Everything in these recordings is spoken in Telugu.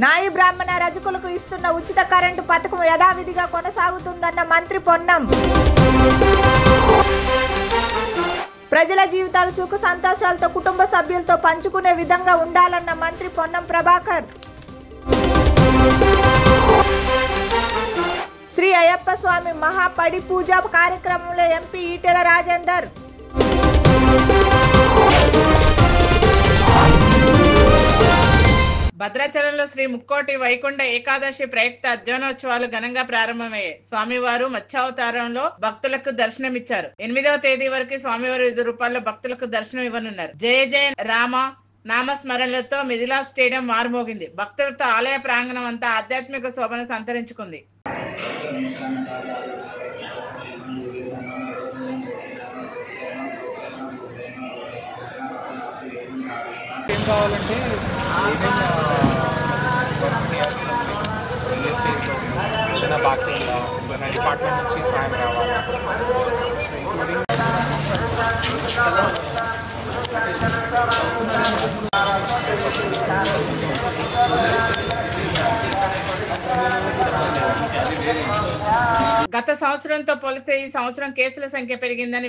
నాయి బ్రాహ్మణ రజకులకు ఇస్తున్న ఉచిత కరెంటు పథకం యథావిధిగా కొనసాగుతుందన్న మంత్రి పొన్నం. ప్రజల జీవితాలు సుఖ సంతోషాలతో కుటుంబ సభ్యులతో పంచుకునే విధంగా ఉండాలన్న మంత్రి పొన్నం ప్రభాకర్. శ్రీ అయ్యప్ప స్వామి మహాపడి పూజ కార్యక్రమంలో ఎంపీ ఈటెల రాజేందర్. భద్రాచలంలో శ్రీ ముక్కోటి వైకుంఠ ఏకాదశి ప్రయుక్త అధ్యయనోత్సవాలు ఘనంగా ప్రారంభమయ్యాయి. స్వామివారు మత్స్యావతారంలో భక్తులకు దర్శనమిచ్చారు. 8వ తేదీ వరకు స్వామివారు వివిధ రూపాల్లో భక్తులకు దర్శనం ఇవ్వనున్నారు. జయ జయ రామ నామస్మరణలతో మిథిలా స్టేడియం మారుమోగింది. భక్తులతో ఆలయ ప్రాంగణం అంతా ఆధ్యాత్మిక శోభను సంతరించుకుంది. ఏం కావాలంటే ఏదైనా బాత్రూమ్లో ఏదైనా డిపార్ట్మెంట్ నుంచి సాయం రావాలి. ఇంక్లూడింగ్ గత సంవత్సరంతో పోలిస్తే ఈ సంవత్సరం కేసుల సంఖ్య పెరిగిందని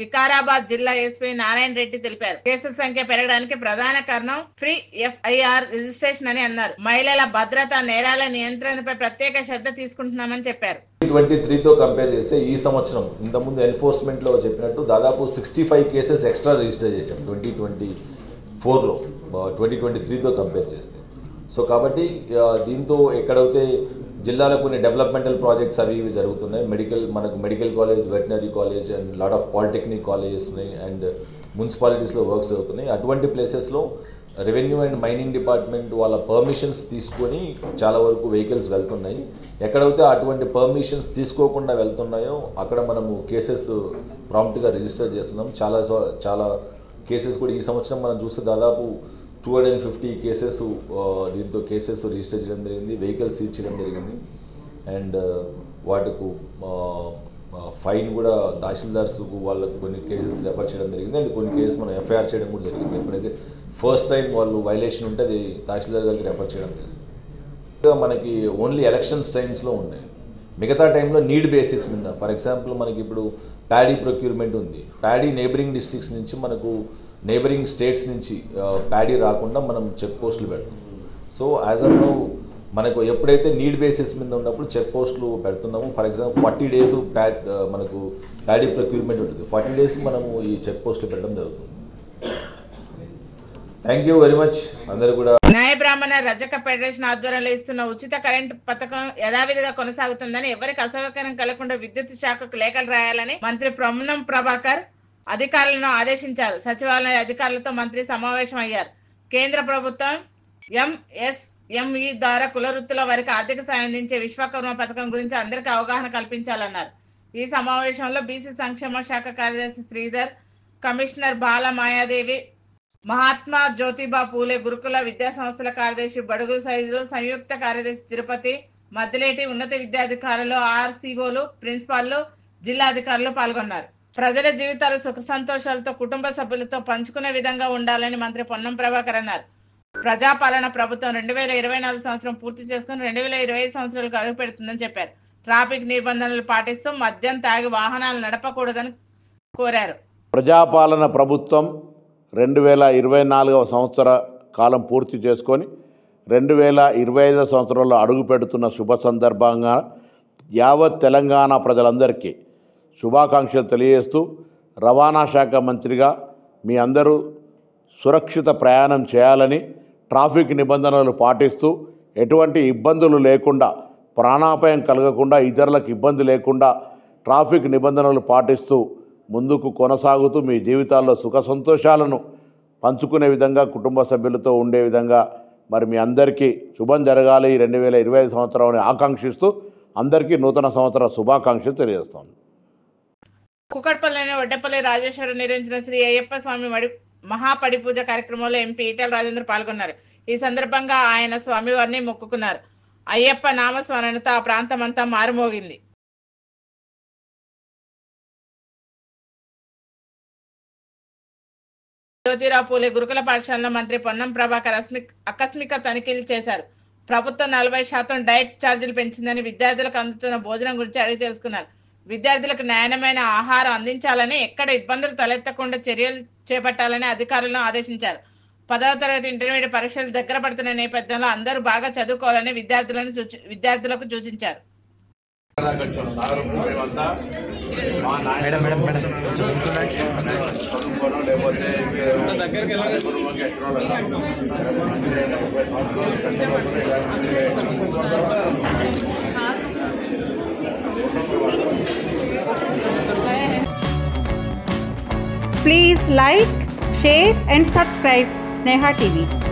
వికారాబాద్ జిల్లా ఎస్పీ నారాయణ రెడ్డి తెలిపారు. కేసుల సంఖ్య పెరగడానికి ప్రధాన కారణం ఫ్రీ ఎఫ్ఐఆర్ రిజిస్ట్రేషన్ అని అన్నారు. మహిళల భద్రత, నేరాల నియంత్రణపై ప్రత్యేక శ్రద్ధ తీసుకుంటున్నామని చెప్పారు. 2023తో కంపేర్ చేస్తే ఈ సంవత్సరం ఇంతకుముందు ఎన్ఫోర్స్మెంట్ లో చెప్పినట్టు దాదాపు 65 కేసెస్ ఎక్స్ట్రా రిజిస్టర్ చేశాం 2024లో 2023తో కంపేర్ చేస్తే. సో కాబట్టి దీంతో ఎక్కడైతే జిల్లాలో కొన్ని డెవలప్మెంటల్ ప్రాజెక్ట్స్ అవి ఇవి జరుగుతున్నాయి. మనకు medical college, veterinary college and lot of polytechnic colleges ఉన్నాయి అండ్ మున్సిపాలిటీస్లో వర్క్స్ జరుగుతున్నాయి. అటువంటి ప్లేసెస్లో రెవెన్యూ అండ్ మైనింగ్ డిపార్ట్మెంట్ వాళ్ళ పర్మిషన్స్ తీసుకొని చాలా వరకు వెహికల్స్ వెళ్తున్నాయి. ఎక్కడైతే అటువంటి పర్మిషన్స్ తీసుకోకుండా వెళ్తున్నాయో అక్కడ మనము కేసెస్ ప్రాంప్ట్గా రిజిస్టర్ చేస్తున్నాం. చాలా కేసెస్ కూడా ఈ సంవత్సరం మనం చూస్తే దాదాపు 250 కేసెస్ దీంతో కేసెస్ రిజిస్టర్ చేయడం జరిగింది. వెహికల్స్ సీజ్ చేయడం జరిగింది అండ్ వాటికు ఫైన్ కూడా తహసీల్దార్స్కు వాళ్ళకు కొన్ని కేసెస్ రెఫర్ చేయడం జరిగింది అండ్ కొన్ని కేసెస్ మనం ఎఫ్ఐఆర్ చేయడం కూడా జరిగింది. ఎప్పుడైతే ఫస్ట్ టైం వాళ్ళు వైలేషన్ ఉంటే అది తహసీల్దార్ గారికి రెఫర్ చేయడం చేస్తుంది. మనకి ఓన్లీ ఎలక్షన్స్ టైమ్స్లో ఉన్నాయి. మిగతా టైంలో నీడ్ బేసిస్ మీద ఫర్ ఎగ్జాంపుల్ మనకి ఇప్పుడు ప్యాడీ ప్రొక్యూర్మెంట్ ఉంది. ప్యాడీ నేబరింగ్ డిస్ట్రిక్ట్స్ నుంచి మనకు నేబరింగ్ స్టేట్స్ నుంచి ప్యాడీ రాకుండా మనం చెక్ పోస్టులు పెడతాం. సో యాజ్ ఆఫ్ నౌ మనకు ఎప్పుడైతే నీడ్ బేసిస్ మీద ఉన్నప్పుడు చెక్ పోస్టులు పెడుతున్నాము. ఫర్ ఎగ్జాంపుల్ 40 days మనకు ప్యాడీ ప్రొక్యూర్మెంట్ ఉంటుంది. 40 days మనము ఈ చెక్ పోస్టులు పెట్టడం జరుగుతుంది. Thank you very much. అందరూ కూడా న్యాయ బ్రాహ్మణ రజక ఫెడరేషన్ ఆధ్వర్యంలో ఇస్తున్న ఉచిత కరెంటు పథకం యథావిధిగా కొనసాగుతుందని, ఎవరికి అసౌకర్యం కలగకుండా విద్యుత్ శాఖకు లేఖలు రాయాలని మంత్రి పొన్నం ప్రభాకర్ అధికారులను ఆదేశించారు. సచివాలయ అధికారులతో మంత్రి సమావేశం అయ్యారు. కేంద్ర ప్రభుత్వం ఎంఎస్ఎంఈ ద్వారా కుల వృత్తుల వారికి ఆర్థిక సాయం అందించే విశ్వకర్మ పథకం గురించి అందరికీ అవగాహన కల్పించాలన్నారు. ఈ సమావేశంలో బీసీ సంక్షేమ శాఖ కార్యదర్శి శ్రీధర్, కమిషనర్ బాల మాయాదేవి, మహాత్మా జ్యోతిబా పూలే గురుకుల విద్యా సంస్థల కార్యదర్శి బడుగు సైజు, సంయుక్త కార్యదర్శి తిరుపతి, మద్దిలేటి ఉన్నత విద్యాధికారులు, ఆర్సీఓలు, ప్రిన్సిపాల్లు, జిల్లా అధికారులు పాల్గొన్నారు. ప్రజల జీవితాలు సుఖ సంతోషాలతో కుటుంబ సభ్యులతో పంచుకునే విధంగా ఉండాలని మంత్రి పొన్నం ప్రభాకర్ అన్నారు. ప్రజాపాలన ప్రభుత్వం 2024 సంవత్సరం పూర్తి చేసుకుని 2025 సంవత్సరాలకు అడుగు పెడుతుందని చెప్పారు. ట్రాఫిక్ నిబంధనలు పాటిస్తూ మద్యం తాగి వాహనాలు నడపకూడదని కోరారు. ప్రజాపాలన ప్రభుత్వం 2024వ సంవత్సర కాలం పూర్తి చేసుకొని 2025 సంవత్సరంలో అడుగు పెడుతున్న శుభ సందర్భంగా యావత్ తెలంగాణ ప్రజలందరికీ శుభాకాంక్షలు తెలియజేస్తూ, రవాణా శాఖ మంత్రిగా మీ అందరూ సురక్షిత ప్రయాణం చేయాలని, ట్రాఫిక్ నిబంధనలు పాటిస్తూ ఎటువంటి ఇబ్బందులు లేకుండా, ప్రాణాపాయం కలగకుండా, ఇతరులకు ఇబ్బంది లేకుండా ట్రాఫిక్ నిబంధనలు పాటిస్తూ ముందుకు కొనసాగుతూ మీ జీవితాల్లో సుఖ సంతోషాలను పంచుకునే విధంగా, కుటుంబ సభ్యులతో ఉండే విధంగా మరి మీ అందరికీ శుభం జరగాలి 2025 సంవత్సరాన్ని ఆకాంక్షిస్తూ అందరికీ నూతన సంవత్సర శుభాకాంక్షలు తెలియజేస్తాను. కుకట్పల్లిలోని వడ్డపల్లి రాజేశ్వర నిర్వహించిన శ్రీ అయ్యప్ప స్వామి మహాపడి పూజ కార్యక్రమంలో ఎంపీ ఈటెల రాజేందర్ పాల్గొన్నారు. ఈ సందర్భంగా ఆయన స్వామివారిని మొక్కుకున్నారు. అయ్యప్ప నామస్మరణతో ఆ ప్రాంతం అంతా మారుమోగింది. జ్యోతిరావు పూలే గురుకుల పాఠశాలలో మంత్రి పొన్నం ప్రభాకర్ ఆకస్మిక తనిఖీలు చేశారు. ప్రభుత్వం 40% డైట్ ఛార్జీలు పెంచిందని విద్యార్థులకు అందుతున్న భోజనం గురించి అడిగి తెలుసుకున్నారు. విద్యార్థులకు నాణ్యమైన ఆహారం అందించాలని, ఎక్కడ ఇబ్బందులు తలెత్తకుండా చర్యలు చేపట్టాలని అధికారులను ఆదేశించారు. 10వ తరగతి ఇంటర్మీడియట్ పరీక్షలు దగ్గర పడుతున్న నేపథ్యంలో అందరూ బాగా చదువుకోవాలని విద్యార్థులకు సూచించారు. Please like, share and subscribe Sneha TV.